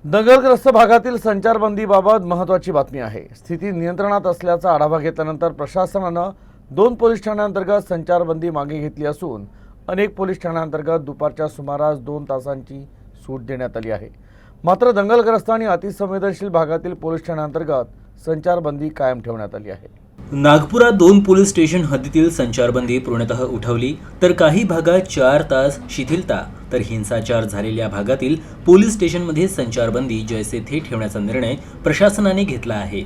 दंगलग्रस्त भागातील संचारबंदीबाबत महत्त्वाची बातमी आहे। स्थिती नियंत्रणात असल्याचा आढावा घेतल्यानंतर प्रशासनानं 2 पोलीस ठाण्यांतर्गत संचारबंदी मागे घेतली असून अनेक पोलीस ठाण्यांतर्गत दुपारच्या सुमारास 2 तासांची सूट देण्यात आली आहे। मात्र दंगलग्रस्त आणि अतिसंवेदनशील भागातील पोलीस ठाण्यांतर्गत संचारबंदी कायम ठेवण्यात आली आहे। नागपुरात 2 पोलीस स्टेशन हद्दीतील संचारबंदी पूर्णतः उठवली तर काही भागात 4 तास शिथिलता तर हिंसाचार झालेल्या भागातील पोलीस स्टेशनमध्ये संचारबंदी जैसे थे ठेवण्याचा निर्णय प्रशासनाने घेतला आहे।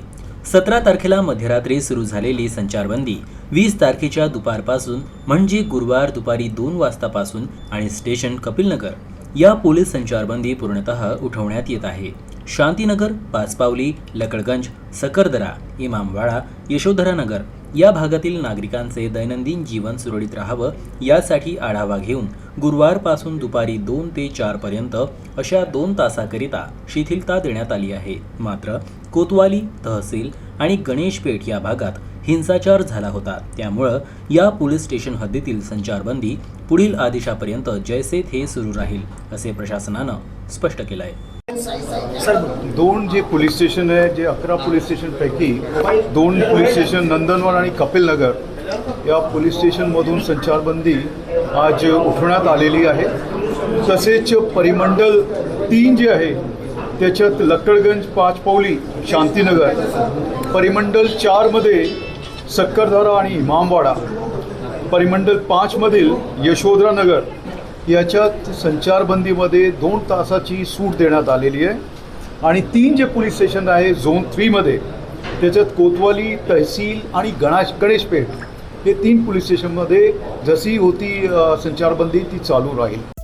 17 तारखेला मध्यरात्री सुरू झालेली संचारबंदी 20 तारखेच्या दुपारपासून म्हणजे गुरुवार दुपारी 2 वाजतापासून आणि स्टेशन कपिलनगर या पोलीस संचारबंदी पूर्णतः उठवण्यात येत आहे। शांतीनगर, पाचपावली, लकडगंज, सकरदरा, इमामवाडा, यशोधरानगर या भागातील नागरिकांचे दैनंदिन जीवन सुरळीत राहावं यासाठी आढावा घेऊन गुरुवारपासून दुपारी 2 ते 4 पर्यंत अशा 2 तासाकरिता शिथिलता देण्यात आली आहे। मात्र कोतवाली, तहसील आणि गणेशपेठ या भागात हिंसाचार झाला होता, त्यामुळे या पोलीस स्टेशन हद्दीतील संचारबंदी पुढील आदेशापर्यंत जैसे थे सुरू राहील असे प्रशासनानं स्पष्ट केलं आहे। सर 2 जे पोलीस स्टेशन आहे, जे 11 पोलीस स्टेशनपैकी 2 पोलीस स्टेशन नंदनवन आणि कपिलनगर या पोलीस स्टेशनमधून संचारबंदी आज उठवण्यात आलेली आहे। तसेच परिमंडल 3 जे आहे त्याच्यात लकडगंज, पाचपावली, शांतीनगर, परिमंडल 4 मध्ये सक्करदरा आणि इमामवाडा, परिमंडल 5 मधील यशोधरानगर याच्यात संचारबंदीमध्ये 2 तासाची सूट देण्यात आलेली आहे। आणि 3 जे पोलीस स्टेशन आहे झोन 3 मध्ये त्याच्यात कोतवाली, तहसील आणि गणेशपेठ हे 3 पोलीस स्टेशनमध्ये जशी होती संचारबंदी ती चालू राहील।